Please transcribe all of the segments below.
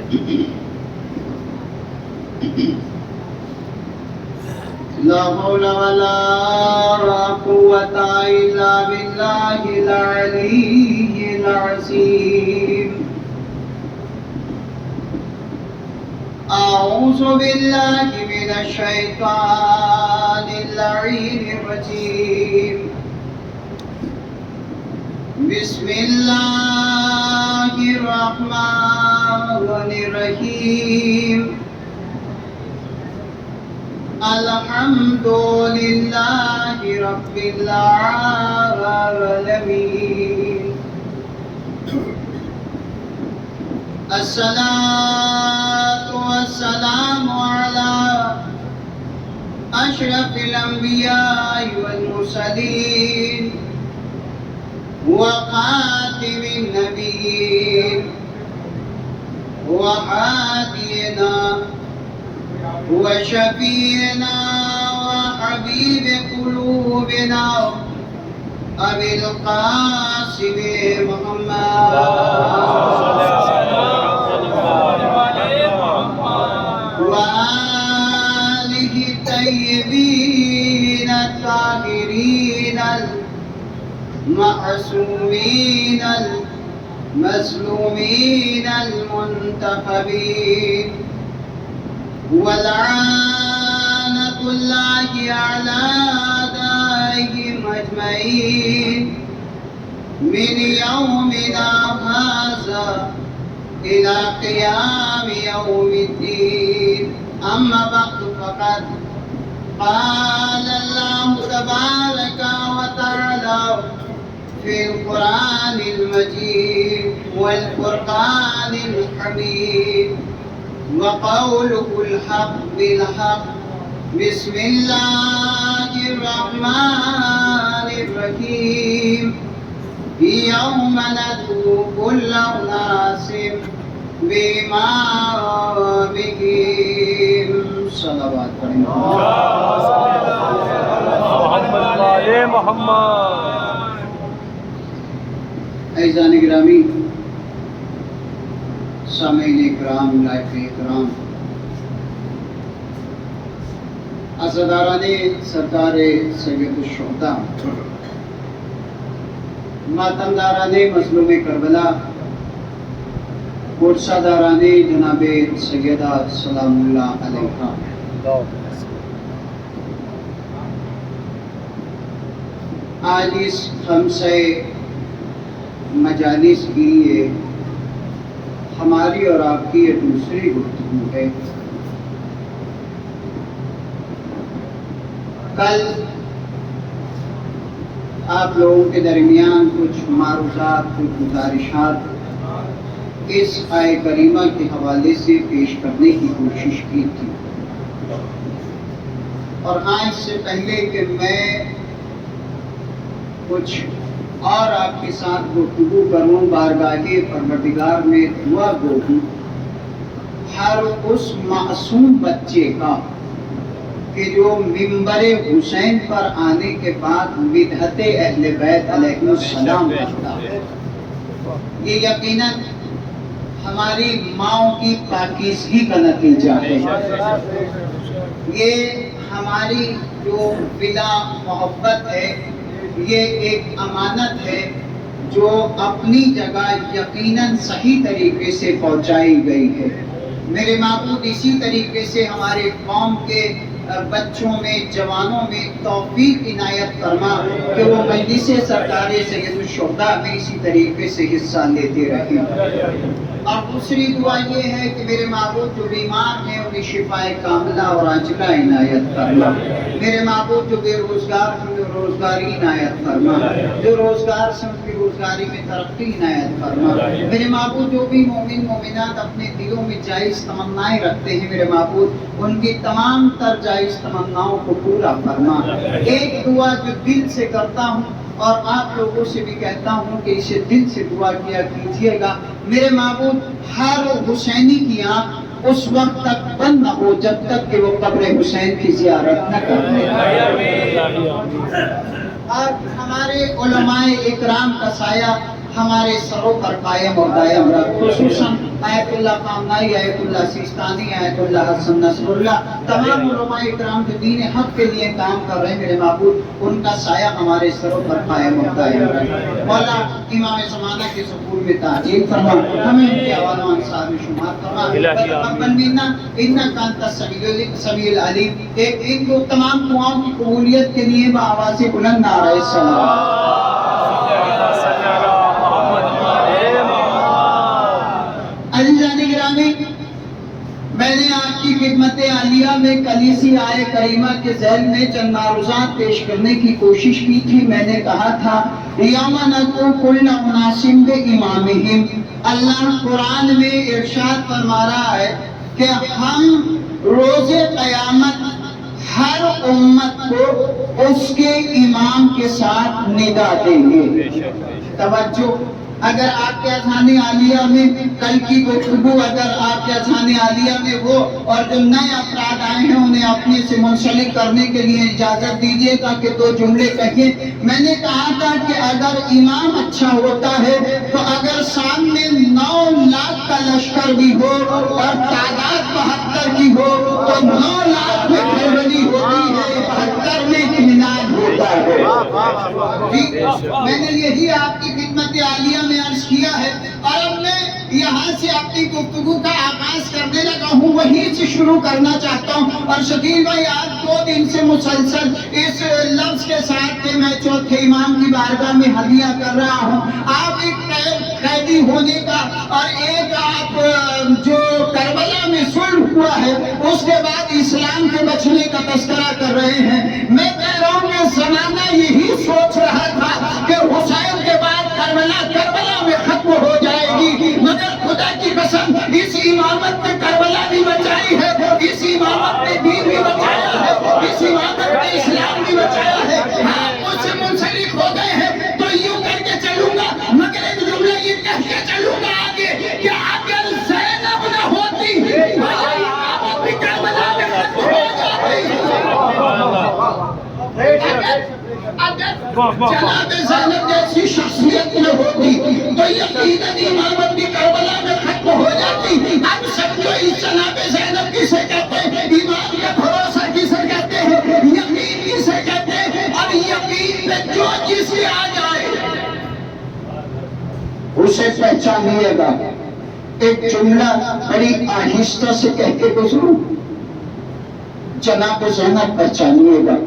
لا حول ولا قوة إلا بالله العلي العظيم. أعوذ بالله من الشيطان اللعين الرجيم. بسم الله الرحمن الرحيم. الحمد لله رب العالمين. الصلاة والسلام على أشرف الأنبياء والمرسلين وخاتم النبيين وهادينا وشفينا وحبيب قلوبنا أبي القاسم محمد وآله الطيبين الطاهرين المعصومين المظلومين المنتخبين. ولعنة الله على أعدائهم أجمعين من يومنا هذا إلى قيام يوم الدين. أما بعد فقد قال الله تبارك وتعالى في القرآن المجيد والفرقان الحميد وقوله الحق بالحق. بسم الله الرحمن الرحيم. يوم ندعو كل أناس بإمامهم. صلوات عزیزان گرامی، سامعین اکرام، لائق اکرام، عزاداران سرکار سید الشہداء، ماتمداران مظلوم کربلا، قرصاداران جناب سیدہ سلام اللہ علیہ، آج اس خمسہ مجالس کی یہ ہماری اور آپ کی یہ دوسری گفتگو ہے. کل آپ لوگوں کے درمیان کچھ معروضات، کچھ گزارشات اس آیہ کریمہ کے حوالے سے پیش کرنے کی کوشش کی تھی، اور آج سے پہلے کہ میں کچھ اور آپ کے ساتھ گفتگو کروں، بارگاہ پروردگار میں دعا گو ہوں ہر اس معصوم بچے کا کہ جو منبر حسین پر آنے کے بعد مدحت اہل بیت علیہ السلام کرتا ہے. یہ یقیناً ہماری ماؤں کی پاکیزگی کا نتیجہ ہے. یہ ہماری جو بلا محبت ہے، یہ ایک امانت ہے جو اپنی جگہ یقیناً صحیح طریقے سے پہنچائی گئی ہے. میرے معبود اسی طریقے سے ہمارے قوم کے بچوں میں، جوانوں میں توفیق عنایت فرما کہ وہ مجلس سرکار سید الشہداء میں اسی طریقے سے حصہ لیتے رہیں. اور دوسری دعا یہ ہے کہ میرے معبود جو بیمار ہیں انہیں شفاء کاملہ اور عاجلہ عنایت فرما. میرے معبود جو بے روزگار ہیں انہیں روزگاری عنایت فرما. جو روزگار سے ان کی روزگاری میں ترقی عنایت فرما. میرے معبود جو بھی مومن مومنات اپنے دلوں میں جائز تمنائیں رکھتے ہیں، میرے معبود ان کی تمام تر جائز تمناؤں کو پورا فرما. ایک دعا جو دل سے کرتا ہوں اور آپ لوگوں سے بھی کہتا ہوں کہ اسے دل سے دعا کیا کیجئے گا. میرے معبود ہر حسینی کی آنکھ اس وقت تک بند نہ ہو جب تک کہ وہ قبر حسین کی زیارت نہ کر لے. اور ہمارے علماء اکرام کا سایہ ہمارے سروں پر قائم اور دائم رکھ. خصوصاً آیت اللہ قامنائی، آیت اللہ سیستانی، آیت اللہ حسن نصر اللہ، تمام علماء اکرام جو دین حق کے لیے کام کر رہے ہیں میرے معبود، ان کا سایہ ہمارے سروں پر قائم و دائم رہے۔ مولا امام زمانہ کے سکول میں تعجیل فرما، ہمیں ان کے حوالہ انصار میں شمار فرما، تقبل منا انک انت السمیع العلیم۔ ان کو تمام دعاؤں کی قبولیت کے لیے بآواز بلند نعرہ السلام۔ عزیزان گرامی، میں نے آپ کی خدمت عالیہ میں کلیسی آئے کریمہ کے ذیل میں چند معروضات پیش کرنے کی کوشش کی تھی۔ میں نے کہا تھا یوم ندعو کل اناس بامامہم، اللہ قرآن میں ارشاد فرما رہا ہے کہ ہم روز قیامت ہر امت کو اس کے امام کے ساتھ ندا دیں گے۔ توجہ، اگر آپ کے اذہان عالیہ میں کل کی گفتگو اگر آپ کے اذہان عالیہ میں ہو اور جو نئے افراد آئے ہیں انہیں اپنے سے منسلک کرنے کے لیے اجازت دیجیے گا کہ دو جملے کہیں۔ میں نے کہا تھا کہ اگر امام اچھا ہوتا ہے تو اگر سامنے 9 لاکھ کا لشکر بھی ہو اور تعداد 72 کی ہو تو 9 لاکھ میں کھلبلی ہوتی ہے، 72 میں اطمینان ہوتا ہے۔ میں نے یہی آپ کی خدمت عالیہ میں عرض کیا ہے، اور اب میں یہاں سے اپنی گفتگو کا آغاز کرنے لگا ہوں، وہیں سے شروع کرنا چاہتا ہوں۔ اور شکیل بھائی، آپ 2 دن سے مسلسل اس لفظ کے ساتھ کہ میں چوتھے امام کی بارگاہ میں ہدیہ کر رہا ہوں، آپ ایک قیدی ہونے کا اور ایک آپ جو کربلا میں صلح ہوا ہے اس کے بعد اسلام کے بچنے کا تذکرہ کر رہے ہیں۔ میں کہہ رہا ہوں کہ زمانہ یہی سوچ رہا تھا کہ حسین کے بعد کربلا میں ختم ہو جائے گی، مگر خدا کی قسم اس امامت نے کربلا بھی بچائی ہے، اس امامت نے دین بھی بچایا ہے، اس امامت نے اسلام بھی بچایا ہے۔ آپ مجھ سے منسلک ہو گئے ہیں تو یوں کر کے چلوں گا، مگر ایک جملہ یہ کہہ کے چلوں گا آگے کہ اگر زینب نہ ہوتی امامت بھی کربلا میں ختم ہو جاتی۔ اگر جناب زینب جیسی شخصیت نہ ہوتی تو یقیناً امامت بھی کربلا میں ختم ہو جاتی۔ اب سمجھو اس جناب زینب کسے کہتے ہیں، ایمان کا بھروسہ کسے کہتے ہیں، یقین کسے کہتے ہیں، اور یقین پہ جو جسے آ جائے اسے پہچانیے گا۔ ایک جملہ بڑی آہستہ سے کہہ کے گزروں، جناب زینب پہچانیے گا۔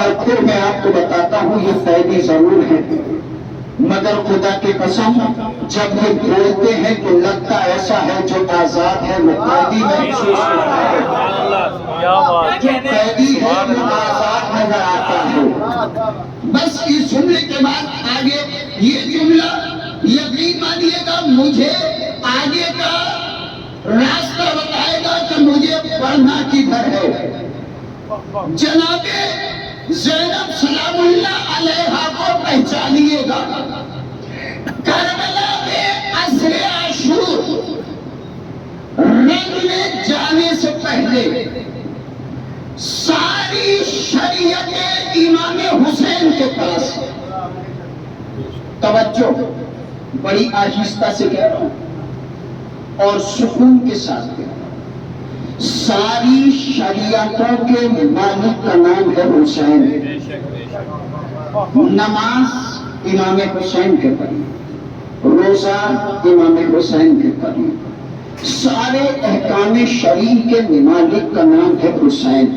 اور پھر میں آپ کو بتاتا ہوں یہ قیدی ضرور ہے، مگر خدا کی قسم جب یہ بولتے ہیں تو لگتا ایسا ہے جو آزاد ہے وہ قیدی محسوس ہوتا ہے، جو قیدی ہے وہ آزاد نظر آتا ہے۔ بس اس جملے کے بعد آگے یہ جملہ یقین مانیے گا مجھے آگے کا راستہ بتائے گا کہ مجھے پڑھنا کدھر ہے۔ جناب زینب سلام اللہ علیہا کو پہچانیے گا۔ کربلا میں عصر عاشور رنگ میں جانے سے پہلے ساری شریعت امام حسین کے پاس، توجہ بڑی آہستہ سے کہہ رہا ہوں اور سکون کے ساتھ کہہ رہا ہوں، ساری شریعتوں کے مالک کا نام ہے حسین۔ نماز امام حسین کے پڑھی، روزہ امام حسین کے پڑھی، سارے احکام شرعی کے مالک کا نام ہے حسین۔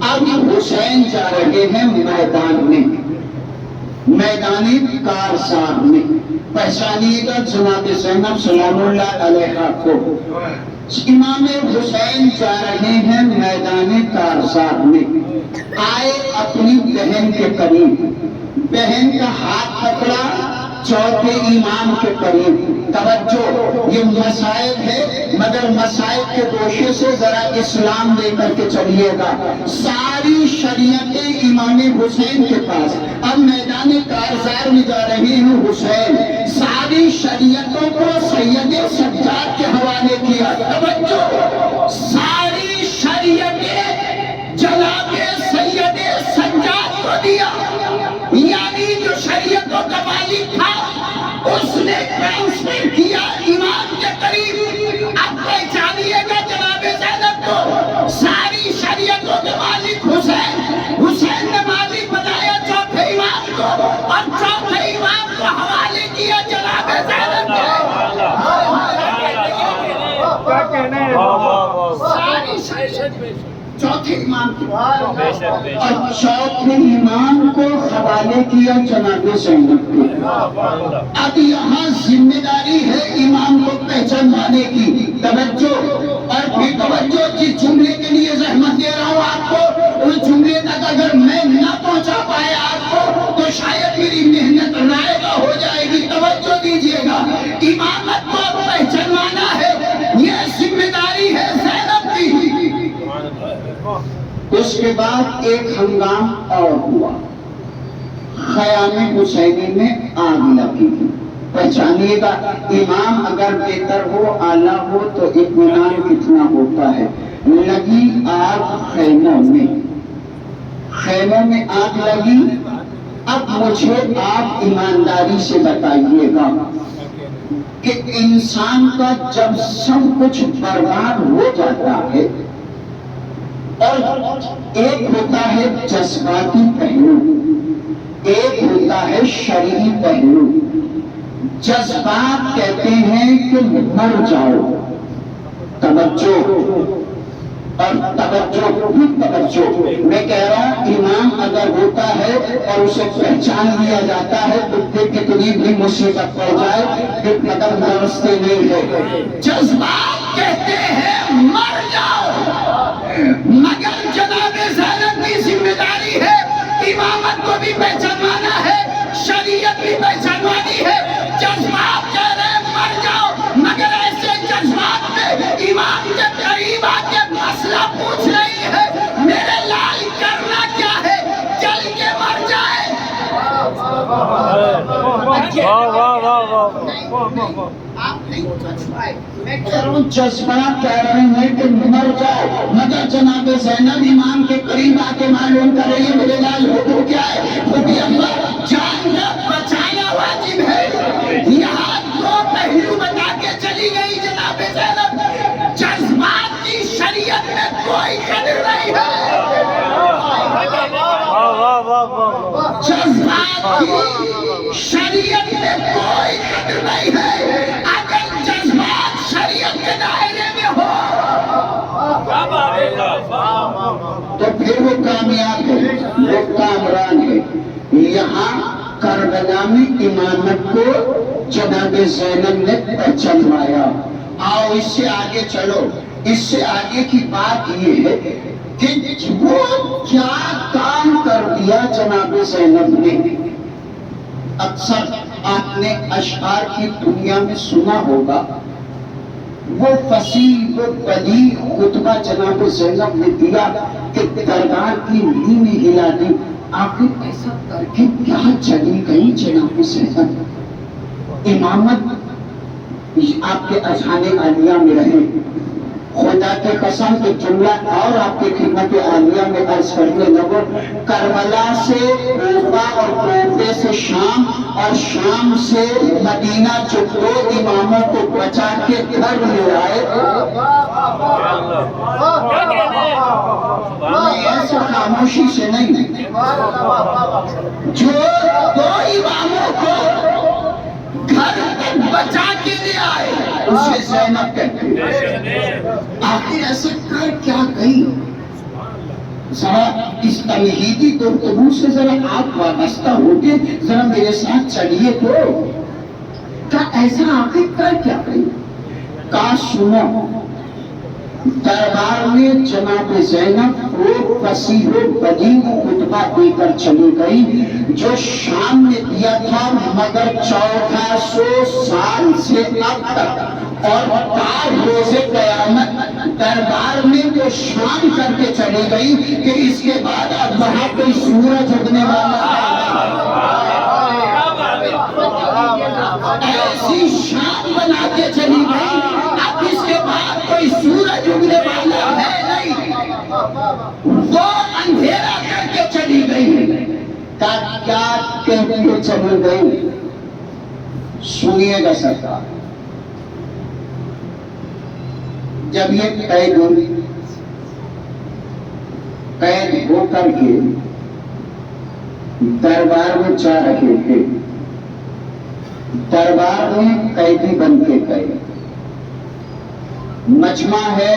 اب حسین جا رہے ہیں میدان میں، میدان کارزار میں۔ پہچانیے گا جناب زینب سلام اللہ علیہا کو۔ امام حسین جا رہے ہیں میدان کارزار میں، آئے اپنی بہن کے قریب، بہن کا ہاتھ پکڑا چوتھے امام کے قریب۔ توجہ، یہ مسائل ہے مگر مسائل کے گوشے سے ذرا اسلام لے کر کے چلیے گا۔ ساری شریعتیں امام حسین کے پاس، اب میدان کارزار میں جا رہے ہیں حسین، ساری شریعتوں کو سید سجاد کے حوالے کیا۔ توجہ، ساری شریعتیں جناب سید سجاد کو دیا، یعنی جو شریعتوں کا مالک تھا اس نے لیکن اس نے کیا امام کے قریب. اب پہچانیے گا جناب زینب کو ساری شریعتوں کے مالک حسین نے مالک بنایا چوتھے امام کو, اور چوتھے امام کو حوالے کیا جناب زینب کے. چوتھے امام کو اور چوتھے امام کو حوالے کیا جناب زینب کو. اب یہاں ذمہ داری ہے امام کو پہچانوانے کی. توجہ اور پھر توجہ, جس جملے کے لیے زحمت دے رہا ہوں آپ کو, اس جملے تک اگر میں نہ پہنچا پایا آپ کو تو شاید میری محنت رائگاں ہو جائے گی. توجہ دیجیے گا, امامت کو پہچانوانا ہے, یہ ذمہ داری ہے زینب کی. اس کے بعد ایک ہنگام اور ہوا, خیام حسینی میں آگ لگی. پہچانیے گا امام اگر بہتر ہو, اعلیٰ ہو تو اطمینان کتنا ہوتا ہے. لگی آگ خیموں میں آگ لگی. اب مجھے آپ ایمانداری سے بتائیے گا کہ انسان کا جب سب کچھ برباد ہو جاتا ہے, اور ایک ہوتا ہے جذباتی پہلو, ایک ہوتا ہے شرعی پہلو. جذبات کہتے ہیں کہ مر جاؤ, توجہ اور توجہ. میں کہہ رہا ہوں امام اگر ہوتا ہے اور اسے پہچان لیا جاتا ہے تو پھر کتنی بھی مصیبت پڑ جائے پھر قدم درستے نہیں ہے. جذبات کہتے ہیں مر جاؤ, مگر جناب زینب کی ذمہ داری ہے امامت کو بھی پہچانوانا ہے, شریعت بھی پہچانوانی ہے. جذبات کہہ رہے ہیں مر جاؤ, مگر ایسے جذبات میں امام کے قریب آ کے مسئلہ پوچھ رہی ہے, میرے لال کرنا کیا ہے, جل کے مر جائے. آپ نہیں سمجھ پائے, میں کہہ رہا ہوں جذبات کہہ رہے ہیں کہ مر جاؤ, مگر جناب زینب امام کے قریب آ کے معلوم کر رہی ہے میرے لال حکم کیا ہے. جان کا بچانا واجب ہے. یہاں دو پہلو بتا کے چلی گئی جناب زینب, جذبات کی شریعت میں کوئی قدر نہیں ہے. جذبات کی شریعت میں کوئی قدر نہیں ہے. اگر جذبات شریعت کے دائرے میں ہو تو پھر وہ کامیاب ہے, وہ کامران ہے. یہاں کربلا میں امامت کو جناب زینب نے پہچانوایا. آؤ اس سے آگے چلو. اس سے آگے کی بات یہ ہے کہ وہ کیا کام کر دیا جناب زینب نے. اکثر آپ نے اشعار کی دنیا میں سنا ہوگا, وہ فصیح و بلیغ خطبہ جناب زینب نے دیا کہ دربار کی نیمیں ہلا دی. آخر ایسا کر کے کیا چلی گئی جناب زینب. امامت آپ کے اذہان عالیہ میں رہے. خدا کے قسم کے جملہ اور آپ کی خدمت عالیہ میں عرض کرنے لگو, کربلا سے کوفہ اور کوفے سے شام اور شام سے مدینہ جو دو اماموں کو بچا کے گھر لے آئے, ایسا خاموشی سے نہیں, جو دو اماموں کو گھر بچا کے لے آئے اسے زینب کہتے ہیں. آخر ایسا کر کیا گئی؟ ذرا اس تمہیدی گفتگو سے ذرا آپ وابستہ ہوتے, ذرا میرے ساتھ چلیے تو. کیا ایسا آخر کر کیا گئی؟ کاش سنو, دربار میں جناب زینب کو فصیح و بلیغ خطبہ دے کر چلی گئی جو شام میں دیا تھا, مگر 1400 سال سے اب تک, اور تا روز قیامت دربار میں جو شام کر کے چلی گئی کہ اس کے بعد اب وہاں کوئی سورج اگنے والا ایسی شام بنا کے چلی گئی, اب اس کے بعد کوئی سورج اگنے والا ہے نہیں. وہ اندھیرا کر کے چلی گئی. کیا کہہ کے چلی گئی؟ سنیے گا سرکار، جب یہ قید ہو کر کے دربار میں جا رہے تھے، دربار میں قیدی بن کے گئے، مجمع ہے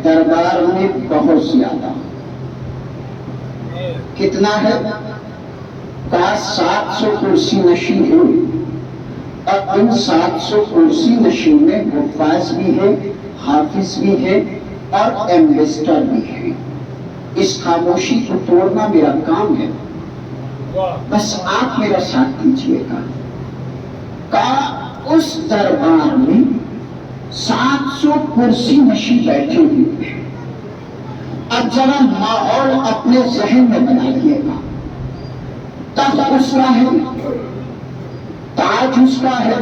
دربار میں بہت زیادہ، کتنا ہے؟ 700 کرسی نشین ہوئی، اور ان 700 کرسی نشین میں حفاظ بھی ہے، حافظ بھی ہے اور ایمبیسڈر بھی ہے۔ اس خاموشی کو توڑنا میرا کام ہے، بس آپ میرا ساتھ دیجیے گا۔ کہا اس دربار میں 700 کرسی نشین بیٹھے ہوئے ہیں، اب ذرا ماحول اپنے ذہن میں بنائیے گا۔ تخت اس کا ہے، تاج اس کا ہے،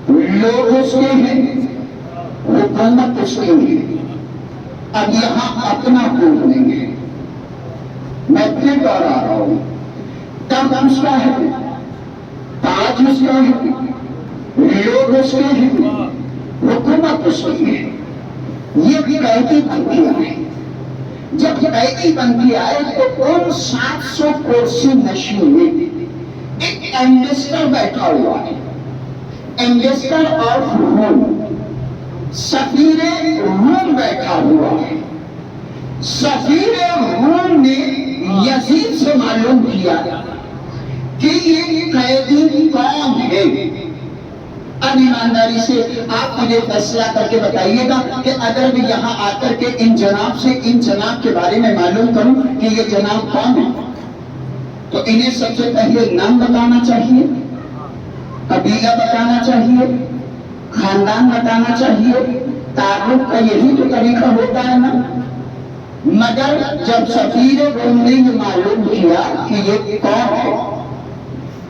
لوگ اس کے ہیں، حکومت اس کے ہے۔ اب یہاں اپنا کوئی نہیں ہے، میں پھر دوہرا رہا ہوں، تخت اس کا ہے، تاج اس کا ہے، لوگ اس کے ہیں، حکومت اس کی ہے۔ یہ قیدی بن کے آئے، جب قیدی بن کے آئے تو ان 700 کرسی نشین میں ایک ایمبیسڈر بیٹھا ہوا ہے، ایمبیسڈر آف روم، سفیر روم بیٹھا ہوا ہے۔ سفیر روم نے یزید سے معلوم کیا کہ یہ قیدی کون ہے۔ اب ایمانداری سے آپ مجھے فیصلہ کر کے بتائیے گا کہ اگر میں یہاں آ کر کے ان جناب سے ان جناب کے بارے میں معلوم کروں کہ یہ جناب کون ہے، تو انہیں سب سے پہلے نام بتانا چاہیے، قبیلہ بتانا چاہیے، خاندان بتانا چاہیے، تعارف کا یہی تو طریقہ ہوتا ہے نا۔ مگر جب سفیر روم نے یہ معلوم کیا کہ یہ کون ہے،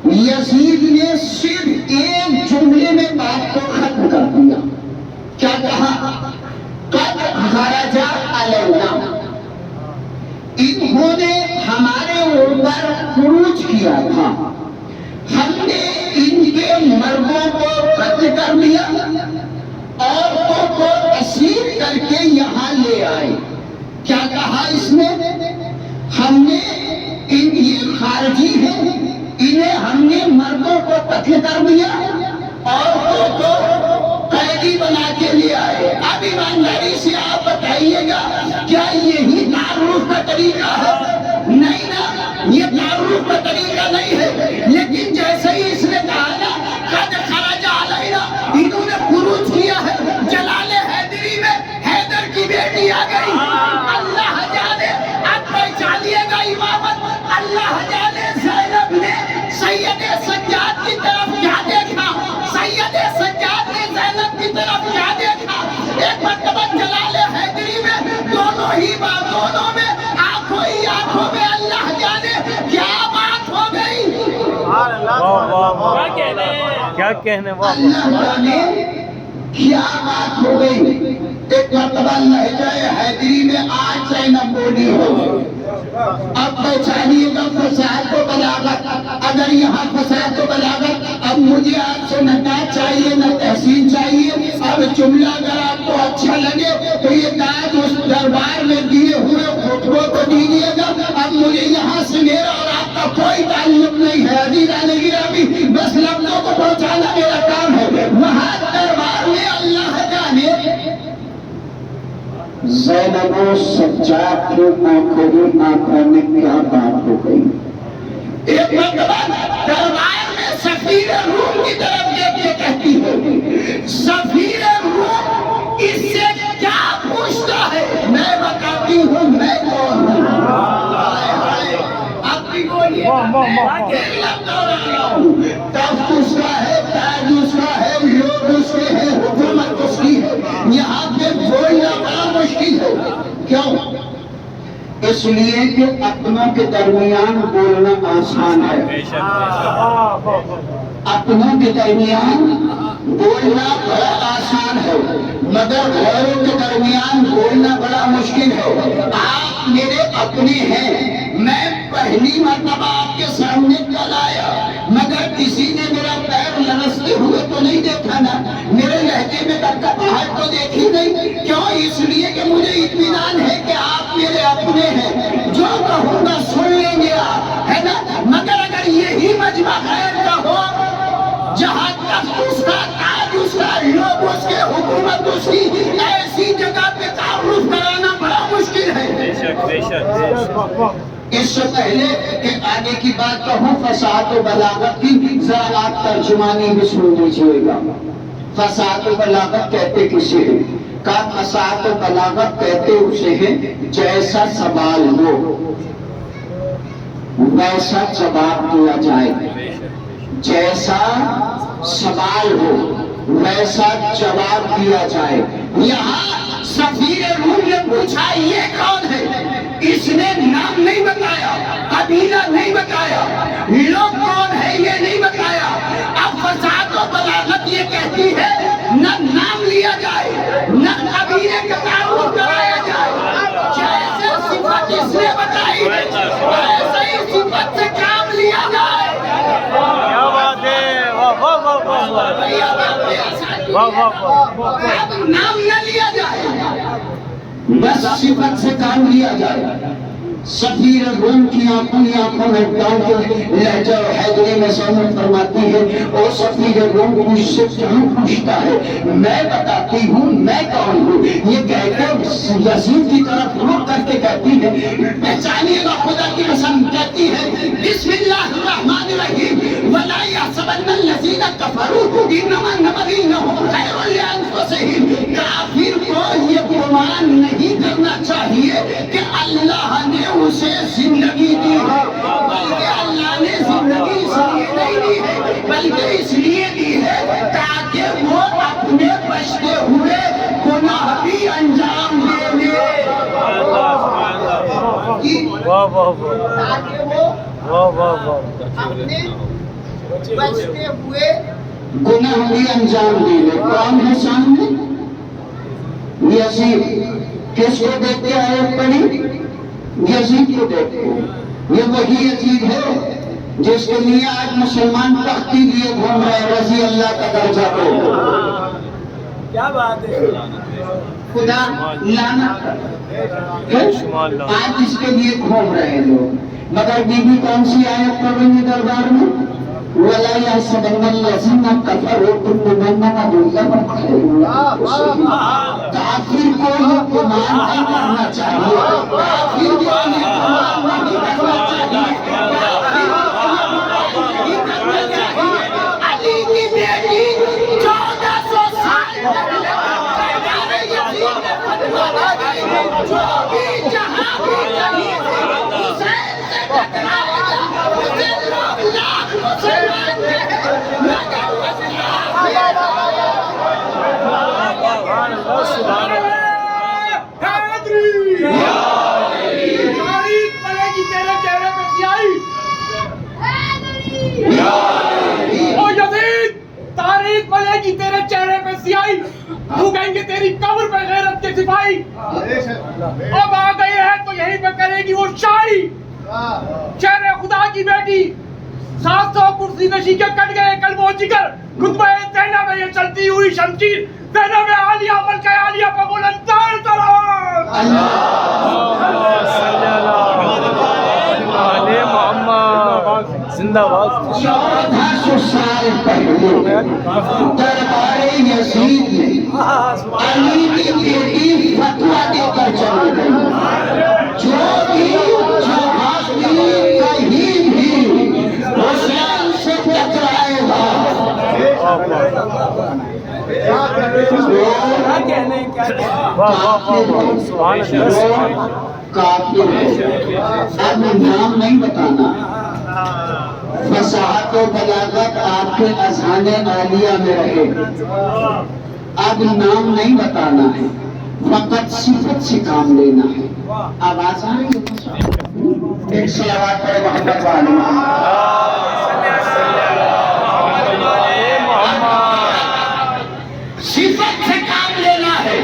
یزید نے صرف ایک جملے میں بات کو ختم کر دیا۔ کیا کہا؟ قد خرج علینا، انہوں نے ہمارے اوپر خروج کیا تھا، ہم نے ان کے مردوں کو قتل کر لیا، عورتوں کو اسیر کر کے یہاں لے آئے۔ کیا کہا اس نے؟ ہم نے یہ خارجی ہیں، انہیں ہم نے مردوں کو قتل کر دیا، عورتوں کو قیدی بنا کے لے آئے۔ اب ایمانداری سے آپ بتائیے گا کیا یہی تعارف کا طریقہ ہے؟ نہیں نا، یہ تعارف کا طریقہ نہیں ہے۔ لیکن جیسے ہی اس نے کہا نا قد خرج علینا، انہوں نے خروج کیا ہے، جلال حیدری میں حیدر کی بیٹی آ گئی۔ اللہ جانے، اب پہچانیے گا امامت، اللہ جانے زینب نے سید سجاد کی طرف کیا دیکھا، سید سجاد نے زینب کی طرف کیا دیکھا۔ ایک مرتبہ جلال حیدری میں دونوں میں آنکھوں ہی آنکھوں میں اللہ جانے کیا بات ہو گئی۔ کیا کہنے، اللہ جانے کیا بات ہو گئی۔ ایک مرتبہ لہجہ حیدری میں آج زینب بولی ہو۔ اب پہچانیے گا فساد و بلاغت، اگر یہاں فساد و بلاغت، اب مجھے آپ سے نہ تاج چاہیے نہ تحسین چاہیے۔ اب جملہ اگر آپ کو اچھا لگے تو یہ تاج اس دربار میں دیے ہوئے خطبوں کو دیجیے گا۔ اب مجھے یہاں سے میرا اور آپ کا کوئی تعلق نہیں ہے، عزیزان گرامی، بس لفظوں کو پہنچانا میرا کام ہے۔ وہاں دربار میں اللہ جانے زینب و سجاد کی آنکھوں میں کیا بات ہو گئی۔ ایک مرتبہ دربار میں سفیر روم کی طرف دیکھ کے کہتی ہے، سفیر روم اس سے کیا پوچھتا ہے؟ میں بتاتی ہوں میں کون ہوں۔ آپ بھی بولیے، تخت اس کا ہے، تاج اس کا ہے، لوگ اس کے ہیں، حکومت اس کی ہے۔ یہاں پہ بولنا بڑا مشکل ہے۔ کیوں؟ اس لیے کہ اپنوں کے درمیان بولنا آسان ہے، اپنوں کے درمیان بولنا بڑا آسان ہے، مگر غیروں کے درمیان بولنا بڑا مشکل ہے. آپ میرے اپنے ہیں، میں پہلی مرتبہ آپ کے سامنے کل آیا، مگر کسی نے میرا پیر لرزتے ہوئے تو نہیں دیکھا نا، میرے لہجے میں کڑکڑاہٹ تو دیکھی نہیں. کیوں؟ اس لیے کہ مجھے اطمینان ہے کہ آپ میرے اپنے ہیں، جو کہوں گا سن لیں گے آپ، ہے نا. مگر اگر یہی مجمع غیر کا ہو جہاں تخت اس کا، تاج اس کا، لوگ اس کے، حکومت اس کی، ایسی جگہ پہ تعارف کرانا بڑا مشکل ہے. اس سے پہلے کہ آگے کی بات کہوں، فصاحت و بلاغت کی ذرا آپ ترجمانی بھی سن لیجیے گا. فصاحت و بلاغت کہتے کسے ہیں؟ کہا فصاحت و بلاغت کہتے اسے ہیں جیسا سوال ہو ویسا جواب دیا جائے، جیسا سوال ہو ویسا جواب دیا جائے. یہاں سفیر روم نے پوچھا یہ کون ہے، اس نے نام نہیں بتایا، قبیلہ نہیں بتایا، لوگ کون ہے یہ نہیں بتایا. اب فصاحت و بلاغت یہ کہتی ہے نہ نام لیا جائے نہ قبیلے کا تعارف کرایا جائے، جیسے صفت اس نے بتائی ویسے ہی صفت سے کام لیا جائے. کیا بات ہے، واہ واہ واہ واہ واہ واہ. اب نام نہ لیا جائے، بس صفت سے کام لیا جائے. سفیر روم کی آنکھوں میں ڈال کے لہجہ حیدری میں سمجھ فرماتی ہے، او سفیر روم مجھ سے کیوں پوچھتا ہے، میں بتاتی ہوں میں کون ہوں. یہ کہہ کے یزید کی طرف رخ کر کے کہتی ہے، پہچانیے گا خدا کی قسم، کہتی ہے بسم اللہ الرحمن الرحیم وَلَا يَحْسَبَنَّ الَّذِينَ كَفَرُوا إِنَّمَا نَبْغِي لَهُمْ خَيْرٌ لِأَنفُسِهِمْ. کافر کو یہ گمان نہیں کرنا چاہیے کہ اللہ نے اسے زندگی دی ہے، بلکہ اللہ نے زندگی اس لیے نہیں دی ہے، بلکہ اس لیے دی ہے تاکہ وہ اپنے بچتے ہوئے گناہ بھی انجام دے لے. واہ واہ تاکہ وہ واہ واہ واہ. اپنے بچتے ہوئے گناہ بھی انجام دے لے. کون ہے سامنے؟ یزید. کس کو دیکھتے آیت پڑھی؟ یزید کو دیکھتے ہیں. یہ وہی یزید ہے جس کے لیے آج مسلمان تختی لیے گھوم رہے ہیں، رضی اللہ کا درجہ کو. کیا بات ہے، خدا لعنت کرے. آج اس کے لیے گھوم رہے ہیں لوگ. مگر بی بی کون سی آیت پڑھ رہی ہے دربار میں؟ وَلَا يَحْسَبَنَّ الَّذِينَ كَفَرُوا إِنَّمَا نَبْغِي لَهُمْ خَيْرٌ لِأَنفُسِهِمْ. کافر کو یہ گمان نہیں کرنا چاہیے، کافر کو یہ گمان نہیں کرنا چاہیے، علی کی بیٹی 1400 سال جو بھی جہاں بھی کہیں حسین سے ٹکرائے گا اسے لوگ لاکھ مسلمان کہیں مگر تاریخ بنے گی تیرے چہرے پہ سیاہی، تو کہیں گے تیری قبر پہ غیرت کے سپاہی. اب آ گئے ہیں تو یہیں پہ کرے گی وہ شاہی. شہر خدا کی بیٹی 700 کرسی نشی کے کٹ گئے قلب و جگر. خطبہ زینب میں یہ چلتی ہوئی شمشیر، زینب عالیہ ملکہ عالیہ پہ بلند تار تران. زندہ باد. 1400 سال پہلے دربار یزید میں علی کی بیٹی فتویٰ دے کر چلی گئی، جو بھی جہاں بھی کہیں بھی حسین سے ٹکرائے گا کافر ہے. اب نام نہیں بتانا، فصاحت و بلاغت آپ کے اذہان عالیہ میں رہے. اب نام نہیں بتانا ہے، فقط صفت سے کام لینا ہے. آواز آ رہی ہے؟ ایک صلوات پڑھے محمد والے. صفت سے کام لینا ہے.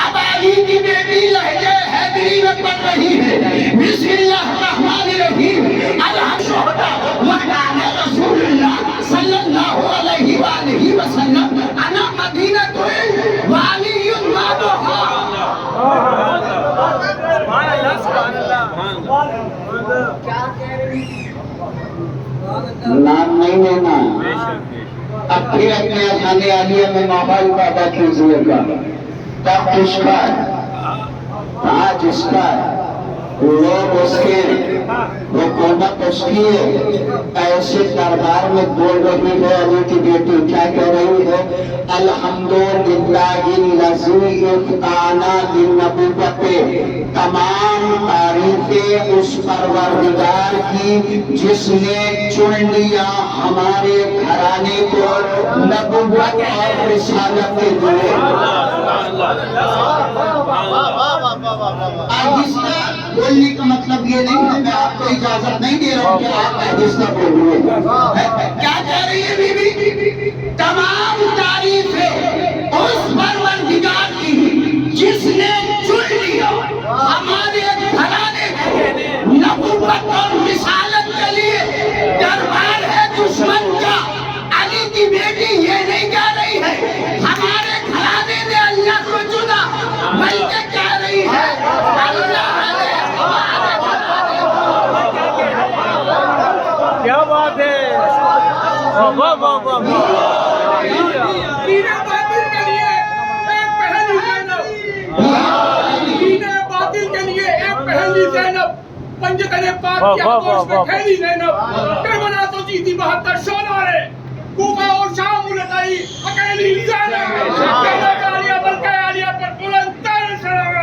اب علی کی بیٹی لہجے حیدری میں پڑھ رہی ہے. بسم اللہ الرحمن الرحیم. الحمد وکان رسول اللہ صلی اللہ علیہ وآلہ وسلم انا مدینہ وعلی بابها. نام نہیں لینا. اب پھر اپنے خانے عالیہ میں ماحول پیدا کیجیے گا. تخت اس کا ہے, تاج اس کا ہے, لوگ اس کے, حکومت اس کی ہے. ایسے دربار میں بول رہی ہے علی کی بیٹی, کیا کہہ رہی ہے؟ الحمدللہ الذی اعطانا للنبوۃ. تمام تعریفیں اس پروردگار کی جس نے چن لیا ہمارے گھرانے کو نبوت اور رسالت کے لیے. آہستہ بولنے کا مطلب یہ نہیں ہے, میں آپ کو اجازت نہیں دے رہا ہوں کہ آپ آہستہ بولیں. کیا کہہ رہی ہے بی بی؟ تمام تعریفیں اس پروردگار کی جس نے چن لیا ہمارے گھرانے کو نبوت اور رسالت کے لیے. دربار ہے دشمن کا. علی کی بیٹی یہ نہیں کہہ رہی ہے ہمارے گھرانے نے اللہ کو چنا, بلکہ کہہ رہی ہے اللہ نے ہمارے گھرانے کو. کیا بات ہے, واہ واہ واہ واہ. دین باطل کے لیے ایک پہلی زینب, دین باطل کے لیے ایک پہلی زینب, پنجتن پاک کی آغوش میں پھیلی زینب. کربلا تو جیتی 72 شولارے, کوفہ اور شام ملتائی اکیلی زینب. زینب عالیہ بلکہ عالیہ پر بلند تر سلام.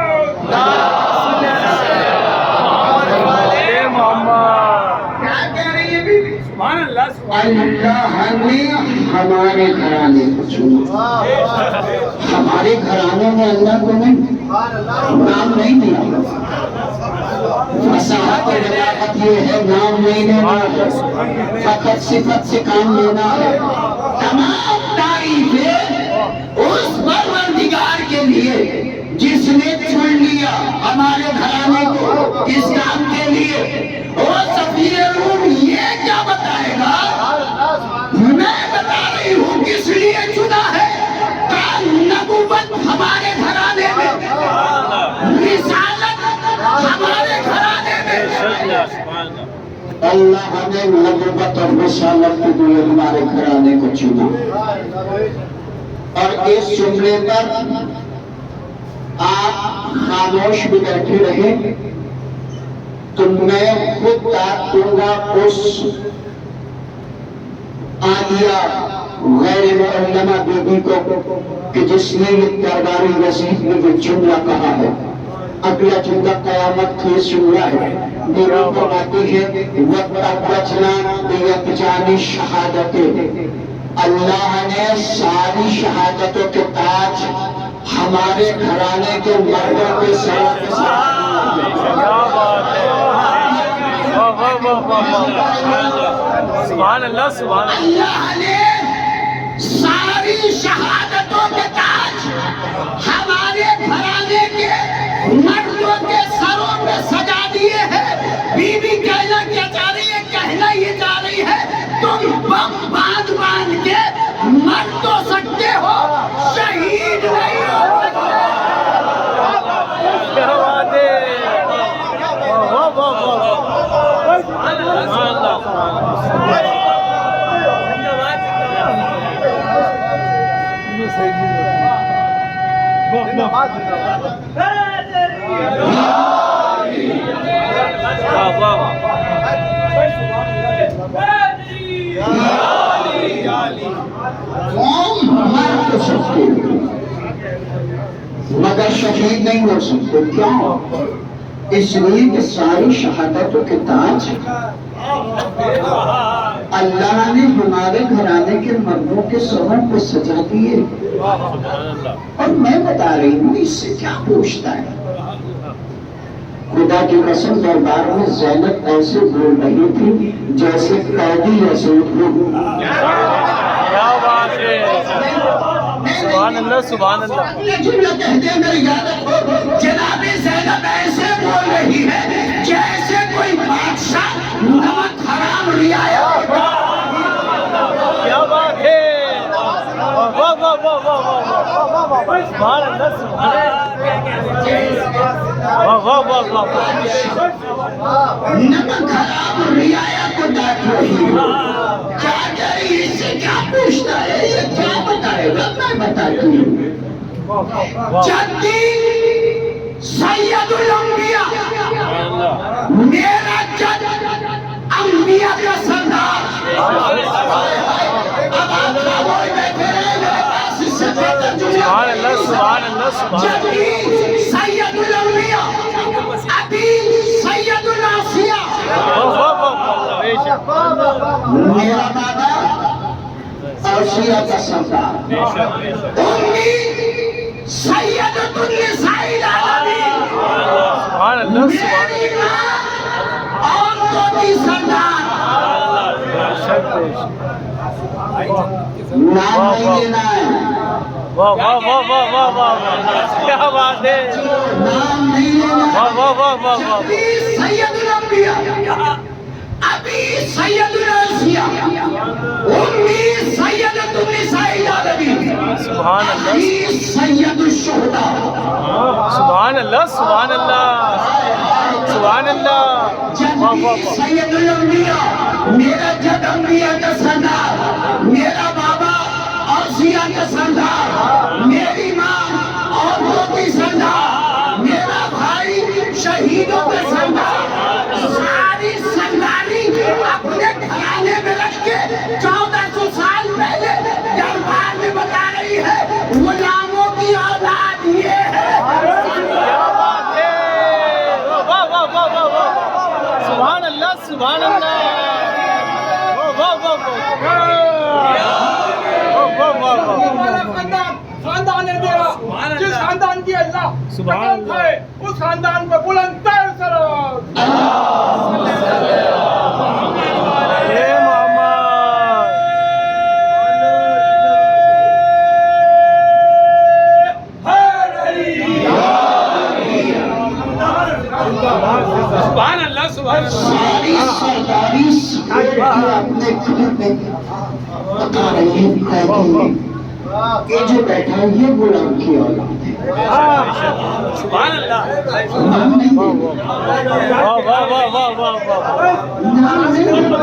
کیا کہہ رہی ہے بی بی؟ سبحان اللہ, اللہ نے ہمارے گھرانے کو چنا. ہمارے گھرانے میں اللہ کو نہیں نام نہیں دیا. فصاحت اور بلاغت یہ ہے, نام نہیں لینا ہے, فقط صفت سے کام لینا ہے. تمام تعریفیں اس پروردگار کے لیے جس نے چن لیا ہمارے گھرانے کو اس کام کے لیے. اور سفیر روم یہ کیا بتائے گا؟ میں بتا رہی ہوں کس لیے چنا ہے. نبوت ہمارے گھرانے میں, رسالت ہمارے گھرانے میں. اللہ نے نبوت اور رسالت کے لیے ہمارے گھرانے کو چنا. اور اس جملے پر آپ خاموش بھی بیٹھے رہے تو میں خود بات دوں گا اس عالیہ غیر معلمہ بی بی کو کہ جس نے یہ درباری وزیر میں یہ جملہ کہا ہے. اگلا جملہ قیامت خیز جملہ ہے. بی بی فرماتی ہے وَتَوَّجْنَا بِيَقْجَانِ شہادتِ. اللہ نے ساری شہادتوں کے تاج ہمارے گھرانے کے مردوں کے سر کے ساتھ. سبحان اللہ, سبحان اللہ. اللہ نے ساری شہادتوں کے تاج ہمارے گھرانے کے مردوں کے سروں پہ سجا دیے ہیں. بی بی کہنا کیا چاہ رہی ہے؟ کہنا یہ چاہ رہی ہے تم بم باندھ باندھ کے مر تو سکتے ہو, شہید نہیں ہو سکتے. کیا بات ہے, واہ واہ واہ. سبحان اللہ, سبحان اللہ. مر تو سکتے مگر شہید نہیں ہو سکتے. کیوں؟ اس لیے کہ ساری شہادتوں کے تاج اللہ نے ہمارے گھرانے کے مردوں کے سروں پہ سجا دیے. اور میں بتا رہی ہوں اس سے کیا پوچھتا ہے. خدا کی قسم دربار میں زینب ایسے بول رہی تھی جیسے قیدی رسول ہو. کیا بات ہے, میں سبحان اللہ سبحان اللہ یہ جملہ کہتے ہیں میری عادت ہو جناب زینب ایسے بول رہی ہے جیسے کوئی بادشاہ نمک حرام رعایا کیا بات ہے واہ واہ واہ واہ واہ واہ سبحان اللہ سبحان اللہ واہ واہ واہ واہ نمک حرام رعایا کو ڈانٹ رہی ہو کیا کہہ رہی ہے اس سے کیا پوچھتا ہے یہ کیا بتائے گا میں بتاتی ہوں جدی سید الانبیاء میرا جد انبیاء کا سردار اب آپ خاموش بیٹھے رہے میرے پاس اس سے بہتر جملہ سبحان اللہ سبحان اللہ سبحان اللہ جدی سید الانبیاء ابی سید الانبیاء واہ واہ واہ بے شک میرا بابا اوسیہ کا سردار بے شک بے شک امی سیدۃ النساء العالمین سبحان اللہ سبحان میری ماں عورتوں کی سردار بے شک بے شک نام نہیں لینا ہے واہ واہ واہ واہ واہ واہ کیا بات ہے نام نہیں لینا ہے واہ واہ واہ واہ واہ جبی سید الانبیاء ابی سید الانبیاء امی سیدۃ النساء العالمین سبحان اللہ ابی سید الشہداء سبحان اللہ سبحان اللہ سبحان اللہ واہ واہ جدی واہ سید الانبیاء میرا جد انبیاء کا سردار میرا بابا اوسیہ کا سردار میری ماں عورتوں کی سردار میرا بھائی شہیدوں کا سردار ساری سرداری اپنے گھرانے میں رکھ کے 1400 سال پہلے دربار میں بتا رہی ہے غلاموں کی اولاد یہ ہے کیا بات ہے واہ واہ واہ واہ واہ سبحان اللہ سبحان اللہ واہ واہ واہ واہ واہ ہمارا خاندان خاندان ہے میرا جس خاندان کی اللہ سبحان قسم اللہ۔ کھائے اس خاندان کو بلند تر سلام اے محمد سبحان اللہ سبحان ساری سرداری اپنے گھر میں بتا رہی ہے کہتی ہے کہ جو بیٹھا ہے یہ غلام کی اولاد ہے سبحان اللہ نام نہیں لینا واہ واہ واہ واہ واہ واہ نام نہیں لینا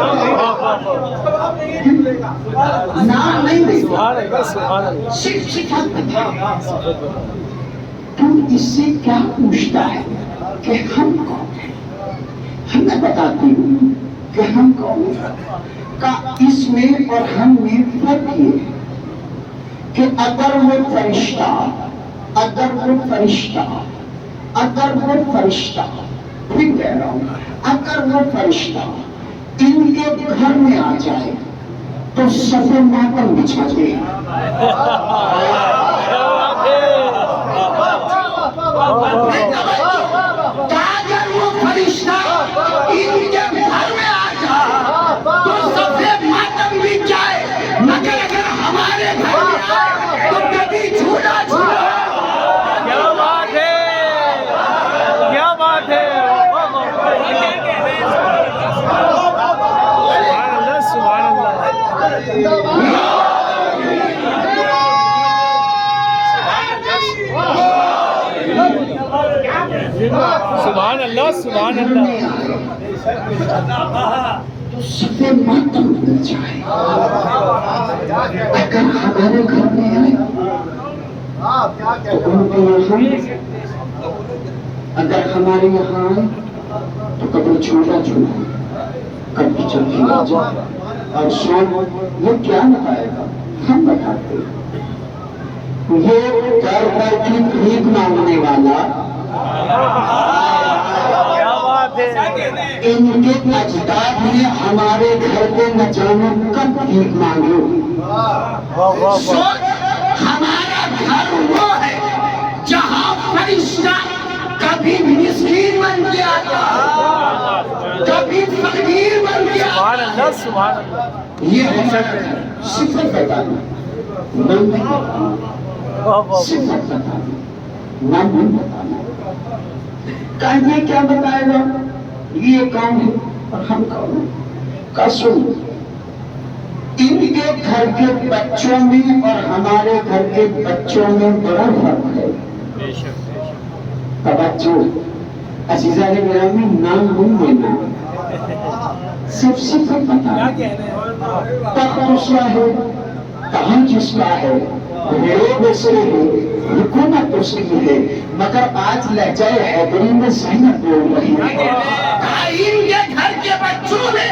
نام نہیں لینا سبحان اللہ سبحان اللہ صرف صفت بتا تو اس سے کیا پوچھتا ہے کہ ہم کون ہیں ہم میں بتاتی ہوں کہ ہم کون ہیں کا اس میں اور ہم میں فرق یہ ہے کہ اگر وہ فرشتہ اگر وہ فرشتہ اگر وہ فرشتہ پھر کہہ رہا ہوں اگر وہ فرشتہ ان کے گھر میں آ جائے تو صف ماتم بچھا دے اگر وہ فرشتہ ان کے گھر میں آ جائے تو صف ماتم بچھ جائے مگر اگر ہمارے گھر میں آئے تو کبھی جھولا جھولا کیا بات ہے کیا بات ہے سبحان اللہ سبحان اللہ سبحان اللہ سبحان اللہ تو صف ماتم بدل جائے اگر ہمارے گھر میں آئے تو ان کے یہاں اگر ہمارے یہاں آئے تو کبھی چھوٹا چھوٹا کبھی چلتی جائے اور سون وہ کیا بتائے گا ہم بتاتے ہیں یہ گھر پر کی بھیک مانگنے والا کیا بات ہے ان کے اجداد نے ہمارے گھر پہ نہ جانے کب بھیک مانگو واہ واہ سو واہ ہمارا گھر وہ ہے جہاں فرشتہ کبھی مسکین بن کے آتا کبھی فقیر بن کے آتا سبحان اللہ سبحان اللہ یہ ہمارا صفت بتانا واہ واہ صفت بتانا، نام نہیں بتانا۔ کہا یہ کیا بتائے گا، یہ کون ہے اور ہم کون ہیں؟ کہا سن، ان کے گھر کے بچوں میں اور ہمارے گھر کے بچوں میں بڑا فرق ہے۔ توجہ عزیزان گرامی، نام نہیں لینا، صرف صفت بتانا۔ تخت اس کا ہے، تاج اس کا ہے، روب اس کی ہے، حکومت اس کی ہے، مگر آج لہجہ حیدری میں زینب بول رہی ہے۔ ان کے گھر کے بچوں میں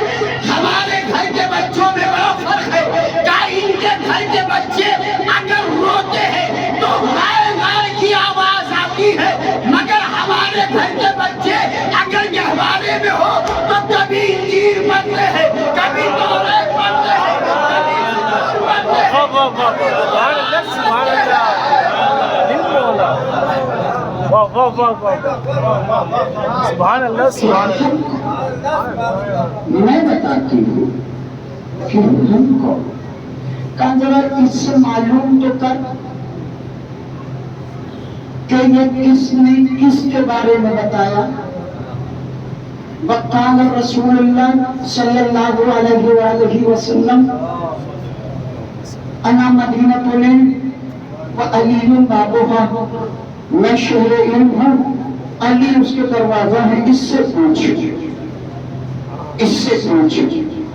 ہمارے گھر کے بچوں میں بڑا فرق ہے۔ کیا ان کے گھر کے بچے اگر روتے ہیں تو غائے غائے کی آواز آتی ہے، مگر ہمارے گھر کے بچے اگر گہوارے میں ہو تو کبھی انجیر پڑھتے ہیں، کبھی توریت پڑھتے ہیں، کبھی زبور پڑھتے ہیں۔ واہ واہ واہ سبحان اللہ سبحان اللہ دل مولا واہ واہ واہ واہ سبحان اللہ سبحان اللہ۔ میں بتاتی ہوں کہ ہم کو کہا ذرا اس سے معلوم تو کر کہ یہ کس نے کس کے بارے میں بتایا۔ وقال رسول اللہ صلی اللہ علیہ وآلہ وسلم انا مدینۃ العلم وعلی بابها، میں شہر علم ہوں، علی اس کے دروازہ ہے، اس سے پوچھ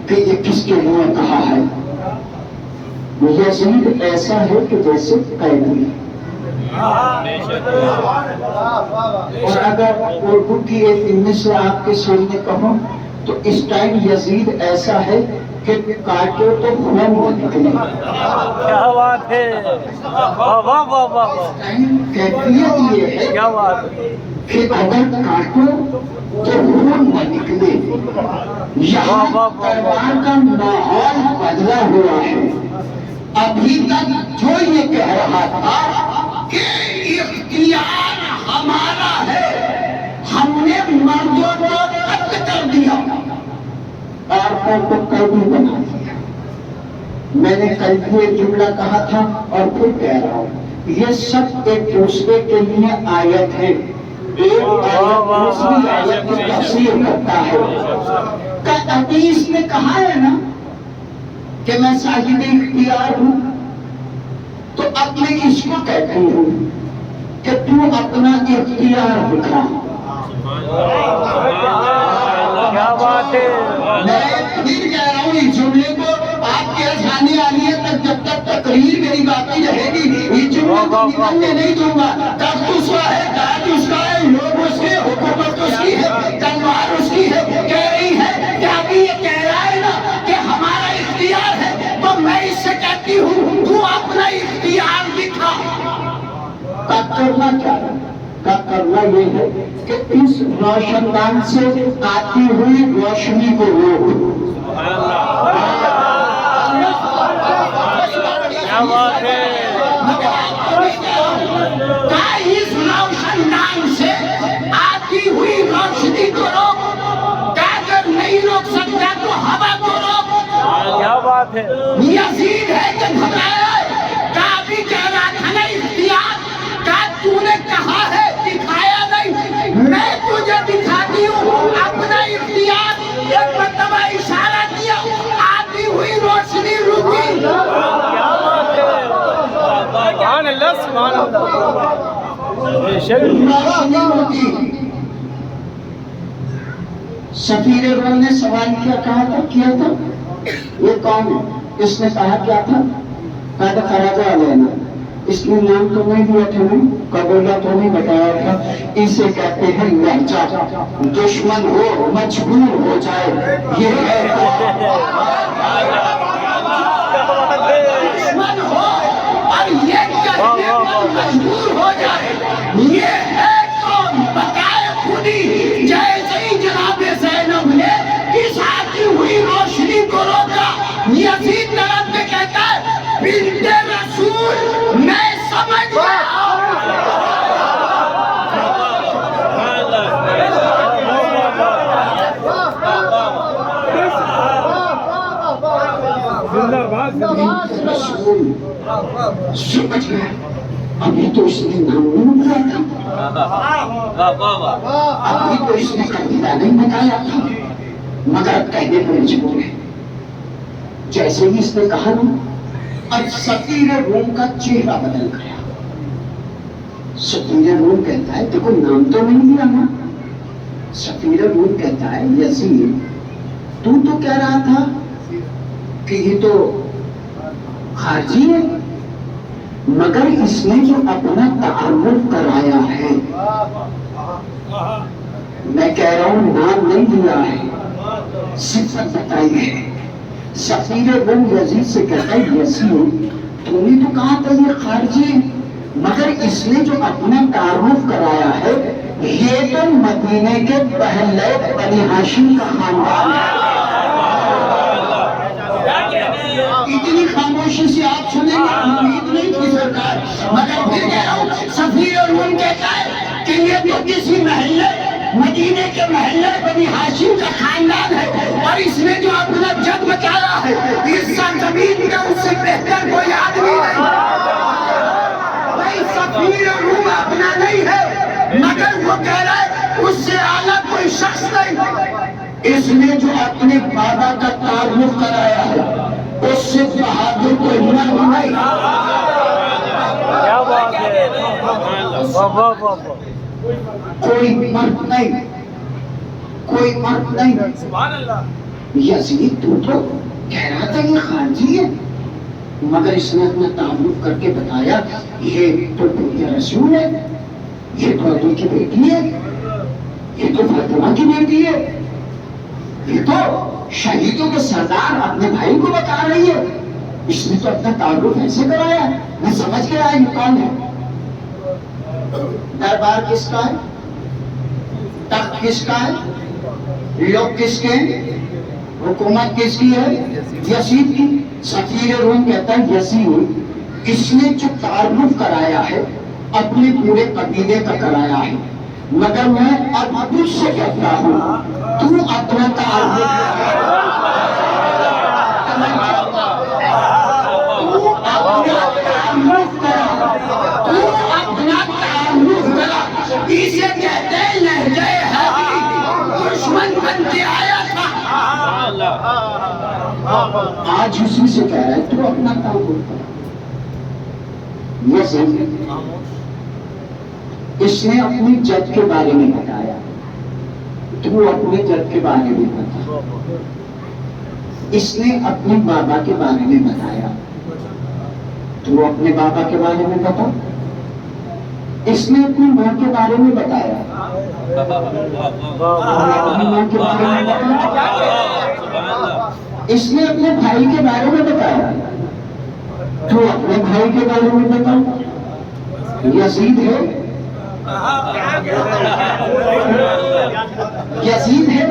کہ یہ کس کے لیے کہا ہے۔ یزید ایسا ہے کہ جیسے قیدی، اور اگر اردو کی ایک مثل آپ کے سامنے کہوں تو اس ٹائم یزید ایسا ہے کہ کاٹو تو خون نکلے۔ کیا بات ہے، واہ واہ واہ واہ کیفیت یہ ہے کیا بات ہے۔ کہ اگر کاٹو تو خون نہ نکلے۔ یہاں تلوار کا ماحول بدلا ہوا ہے۔ ابھی تک جو یہ کہہ رہا تھا کہ اختیار ہمارا ہے، ہم نے مردوں کو قتل کر دیا، عورتوں کو قیدی بنا دیا۔ میں نے کل بھی ایک جملہ کہا تھا اور پھر کہہ رہا ہوں، یہ سب ایک دوسرے کے لیے آیت ہے، ایک آیت دوسری آیت کی تفسیر کرتا ہے۔ کہ حدیث نے کہا ہے نا کہ میں صاحب اختیار ہوں، تو اب میں اس کو کہتی ہوں کہ تو اپنا اختیار دکھا۔ کیا بات ہے، میں پھر کہہ رہا ہوں اس جملے کو آپ کے اذہان عالیہ تک جب تک تقریر میری باقی رہے گی اس جملے کو نکلنے نہیں دوں گا۔ تخت اس کا ہے، تاج اس کا ہے، لوگ اس کے، حکومت اس کی ہے، تلوار اس کی ہے۔ کہہ رہی ہے کہ ابھی یہ کہہ رہا ہے نا کہ ہمارا اختیار ہے، تو میں اس سے کہتی ہوں تو اپنا اختیار دکھا۔ کا کرنا کیا ہے؟ کا کرنا یہ ہے کہ اس روشن دان سے آتی ہوئی روشنی کو روک۔ کیا بات ہے، اس روشن دان سے آتی ہوئی روشنی کو روک۔ اگر نہیں روک سکتا تو ہوا کو روک۔ کیا بات ہے، یزید ہے کہ گھبرایا ہے، کہا بھی کہہ رہا تھا نا اختیار، کہا تو نے کہا ہے دکھایا نہیں، میں تجھے دکھاتی ہوں اپنا اختیار۔ ایک مرتبہ اشارہ کیا، آتی ہوئی روشنی رکی۔ کیا بات ہے، سبحان اللہ سبحان اللہ بے شک۔ روشنی رکی۔ سفیر روم نے سوال کیا تھا یہ کون ہے؟ اس نے کہا کیا تھا؟ کہا تھا خراجہ علینا۔ اس نے نام تو نہیں دیا تھا، قبولہ تو نہیں بتایا تھا۔ اسے کہتے ہیں لہجہ، دشمن ہو مجبور ہو جائے، یہ ہے دشمن ہو اور یہ کہنے پر مجبور ہو جائے، یہ ہے کون؟ بقائے خودی۔ جیسے ہی جناب زینب نے اس آتی ہوئی روشنی کو روکا، یزید طرف میں کہتا ہے بنت رسول میں سمجھ گیا۔ رسول سمجھ گیا ابھی تو اس نے نام نہیں بتایا تھا، ابھی تو اس نے قبیلہ نہیں بتایا تھا، مگر کہنے پر مجبور ہے۔ جیسے ہی اس نے کہا نا، اب سفیر روم کا چہرہ بدل گیا۔ سفیر روم کہتا ہے دیکھو نام تو نہیں لیا نا۔ سفیر روم کہتا ہے یزید تو کہہ رہا تھا کہ یہ تو خارجی ہے، مگر اس نے جو اپنا تعارف کرایا ہے، میں کہہ رہا ہوں نام نہیں لیا ہے، صفت بتائی ہے۔ سفیر روم یزید سے کہتا ہے یزید تو نے تو کہا تھا یہ خارجی ہے، مگر اس نے جو اپنا تعارف کرایا ہے یہ تو مدینے کے پہلے بنی ہاشم کا خاندان ہے۔ اتنی خاموشی سے آپ سنیں گے امید نہیں تھی سرکار، مگر پھر کہہ رہا ہوں سفیر روم کہتا ہے کہ یہ تو کسی محلے مدینے کے محلے بنی ہاشم کا خاندان ہے، اور اس نے جو اپنا جد بچایا ہے اس سرزمین میں اس سے بہتر کوئی آدمی نہیں۔ بھائی سفیر روم اپنا نہیں ہے، مگر وہ کہہ رہا ہے اس سے اعلیٰ کوئی شخص نہیں۔ اس نے جو اپنے بابا کا تعارف کرایا ہے اس سے بہادر کوئی نہیں۔ کیا بات ہے، واہ واہ واہ واہ، کوئی مرد نہیں، کوئی مرد نہیں۔ سبحان اللہ۔ یزید تو کہہ رہا تھا یہ خارجی ہے، مگر اس نے اپنا تعارف کر کے بتایا یہ تو یہ رسول ہے، یہ تو علی کی بیٹی ہے، یہ تو فاطمہ کی بیٹی ہے، یہ تو شہیدوں کے سردار اپنے بھائی کو بتا رہی ہے۔ اس نے تو اپنا تعارف ایسے کرایا، میں سمجھ گیا یہ کون ہے۔ دربار کس کا ہے، تخت کس کا ہے، لوگ کس کے ہیں، حکومت کس کی ہے؟ یزید کی۔ سفیر روم کہتا ہے یزید اس نے جو تعارف کرایا ہے اپنے پورے قبیلے کا کرایا ہے، مگر میں اب تجھ سے کہتا ہوں تو اپنا تعارف اسے کہتے ہیں لہجہ ہادی، دشمن بن کے آیا تھا۔ آج اسی سے کہہ رہا ہے تو اپنا تعارف کرا۔ اس نے اپنی جد کے بارے میں بتایا، تو اپنے جد کے بارے میں بتا۔ اس نے اپنے بابا کے بارے میں بتایا، تو اپنے بابا کے بارے میں بتا۔ اس نے اپنی ماں کے بارے میں بتایا، اپنی ماں کے بارے میں بتایا۔ اس نے اپنے بھائی کے بارے میں بتایا، تو اپنے بھائی کے بارے میں بتا۔ یزید ہے، یزید ہے۔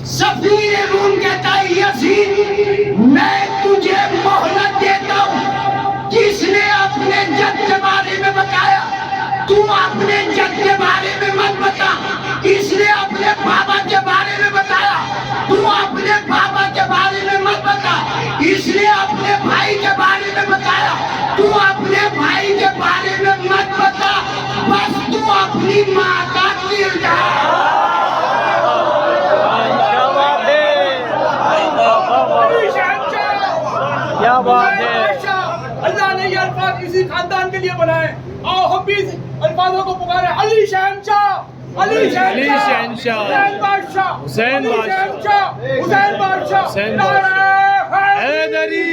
سفیر روم کہتا ہے یزید میں تجھے مہلت دیتا ہوں، جس نے اپنے جد کے بارے میں بتایا تو اپنے جد کے بارے میں مت بتا، اس نے اپنے بابا کے بارے میں بتایا تو اپنے بابا کے بارے میں مت بتا، اس نے اپنے بھائی کے بارے میں بتایا تو اپنے بھائی کے بارے میں مت بتا، بس تو اپنی ماں کا دل جا۔ کیا بات ہے، اللہ نے یہ الفاظ اسی خاندان کے لیے بنائے۔ آؤ ہم بھی اس الفاظوں کو پکارے، علی شہنشاہ، علی شہنشاہ، حسین بادشاہ، حسین بادشاہ، حسین بادشاہ، حیدری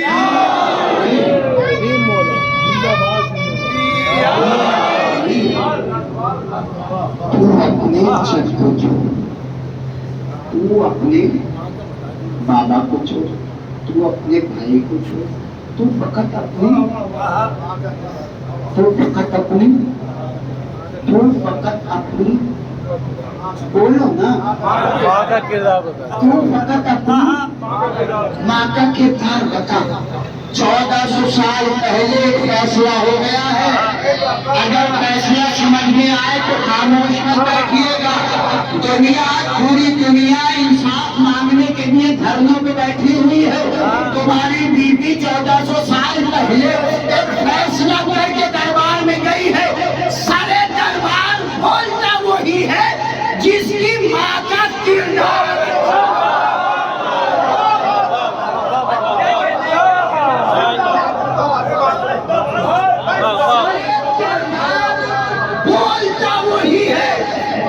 تو اپنے جد کو چھوڑ، تو اپنے بابا کو چھوڑ، تو اپنے بھائی کو چھوڑ، تو فقط اپنی بولو نا، ماں کا کردار بتا، تو فقط اپنی ماں کا کردار بتا۔ 1400 سال پہلے ایک فیصلہ ہو گیا ہے اگر فیصلہ سمجھ میں آئے تو خاموش مت بیٹھیے گا. پوری دنیا انصاف مانگنے کے لیے دھرنوں پہ بیٹھی ہوئی ہے. تمہاری بیوی 1400 سال پہلے ایک فیصلہ کر کے دربار میں گئی ہے. سارے دربار بولتا وہی ہے جس کی ماں کا کردار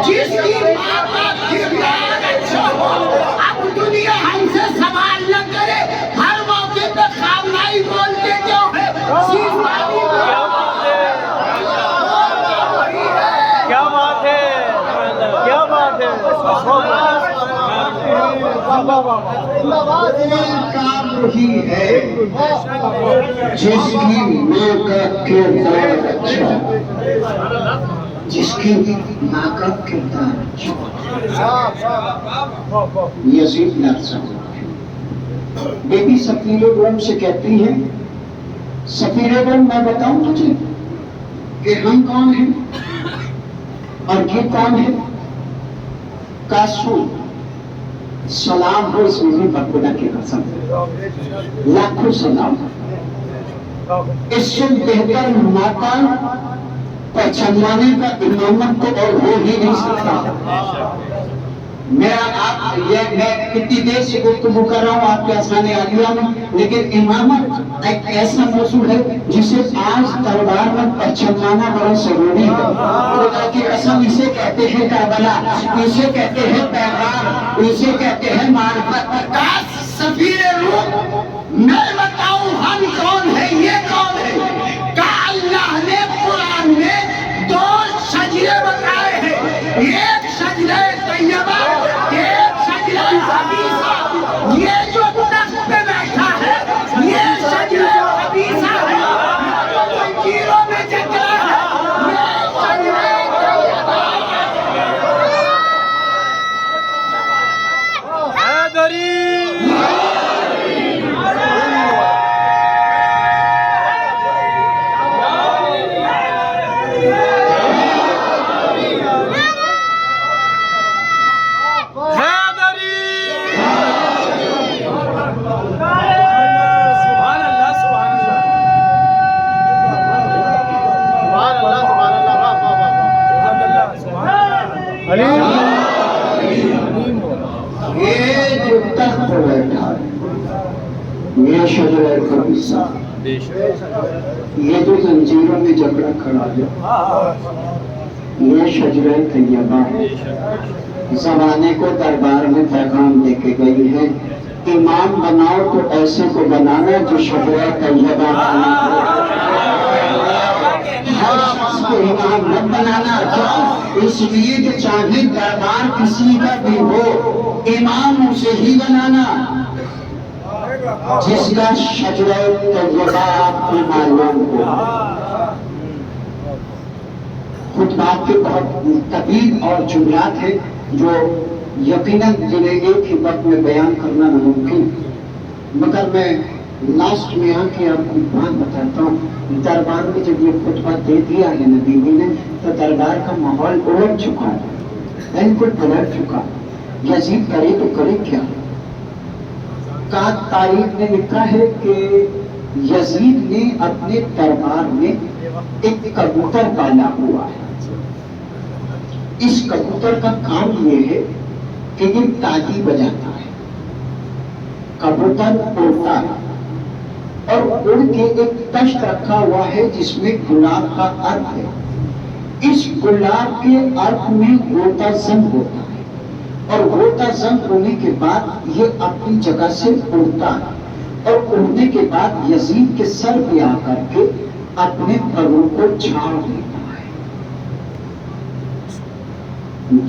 جس کی ماں کا کردار اچھا ہو. اب دنیا ہم سے سوال نہ کرے ہر موقع پہ خامنائی بولتے کیوں ہے. کیا بات ہے، کیا بات ہے. کام وہی ہے جس کی ماں کا کردار اچھا ہو. جس کی ماں کا کردار اچھا. یزید نفسہ بیٹی سفیر روم سے کہتی ہے سفیر روم میں بتاؤں تجھے کہ ہم کون ہیں اور یہ کون ہے. کاسو سلام ہو اس میں بخدا کی قسم لاکھوں سلام. اس سے بہتر ماتا پہچانوانے کا امامت تو اور ہو ہی نہیں سکتا. میں کتنی دیر سے گفتگو کر رہا ہوں آپ کے آسان عالیہ میں، لیکن امامت ایک ایسا موضوع ہے جسے آج دربار میں پہچانوانا بڑا ضروری ہے. خدا کی قسم اسے کہتے ہیں کربلا، اسے کہتے ہیں پیغام، اسے کہتے ہیں معرفت. کاش سفیر روم میں بتاؤں ہم کون ہیں یہ کون ہے. کہ اللہ نے قرآن میں 2 شجرے بتائے ہیں، ایک شجرہ طیبہ، ایک شجرہ خبیثہ. یہ جو تخت پہ بیٹھا ہے یہ شجرہ خبیثہ ہے، زنجیروں میں جکڑا ہے. یہ شجرہ طیبہ حیدری. یہ جو تخت پر بیٹھا ہے یہ شجرہ خبیثہ، یہ جو زنجیروں میں جکڑا کھڑا ہے یہ شجرہ طیبہ ہے. زمانے کو دربار میں پیغام دے کے گئی ہے امام بناؤ تو ایسے کو بنانا جو شجرہ طیبہ ہر شخص کو امام مت بنانا. کیوں؟ اس لیے کہ چاہے دربار کسی کا بھی ہو امام اسے ہی بنانا جس کا شجرہ طیبہ آپ کو معلوم ہو. خطبات کے بہت طویل اور جملات ہیں جو یقیناً جنہیں ایک ہی وقت میں بیان کرنا ناممکن، مگر میں لاسٹ میں آ کے آپ کو بات بتاتا ہوں. دربار میں جب یہ خطبہ دے دیا ہے نبی نے تو دربار کا ماحول الٹ چکا ہے، بالکل پلٹ چکا. یزید کرے تو کرے کیا. تاریخ نے لکھا ہے کہ یزید نے اپنے دربار میں ایک کبوتر پالا ہوا ہے. اس کبوتر کا کام یہ ہے کہ یہ تالی بجاتا ہے. کبوتر اڑتا ہے اور اڑ کے ایک تشت رکھا ہوا ہے جس میں گلاب کا عرق ہے. اس گلاب کے عرق میں غوطہ زن ہوتا ہے اور غوطہ زن ہونے کے بعد یہ اپنی جگہ سے اڑتا ہے اور اڑنے کے بعد یزید کے سر پہ آ کر کے اپنے پروں کو جھاڑ دیتا ہے.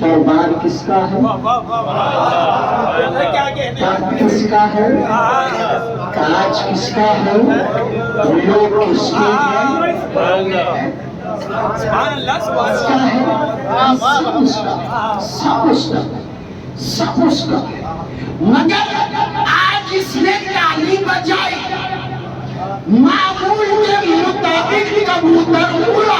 دربار کس کا ہے؟ تخت کس کا ہے؟ تاج کس کا ہے؟ لوگ کس کے ہیں؟ سب اس کا ہے. مگر آج اس نے تالی بجائی، معمول کے مطابق کبوتر اڑا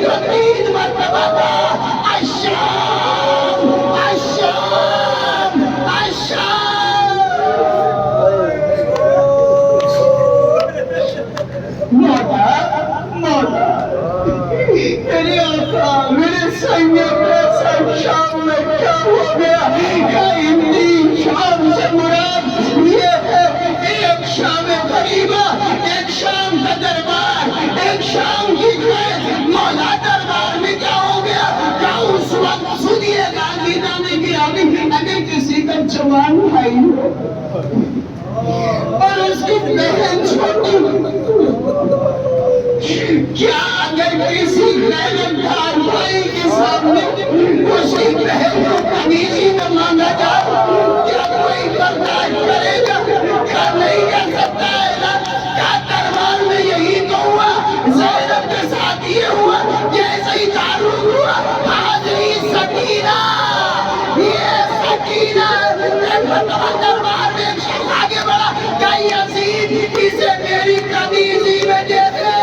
جو 3 مرتبہ کہا الشام الشام الشام. مولا مولا میرے آقا میرے سید شام میں کیا ہو گیا؟ کہ شام سے مراد یہ ہے ایک شام غریبہ، ایک شام کا دربار، ایک شام کی قید. مولا دربار میں کیا ہو گیا؟ کیا اس وقت سنیے گا نظام گرامی، اگر کسی کا جوان بھائی ہو اور اس کی بہن چھوٹی ہو، کیا اگر کسی غیرتدار بھائی کے سامنے اس کی بہن کو قمیضی نہ مانگا جائے، کیا کوئی برداشت کرے گا؟ کیا نہیں کر سکتا ہے نا؟ کیا دربار میں یہی تو ہوا؟ زینب کے ساتھ یہ ہوا جیسے ہی تعارف ہوا حاضری سکینہ، یہ سکینہ دربار میں ایک شخص آگے بڑھا کہ یزید اسے میری قمیضی میں دے دے.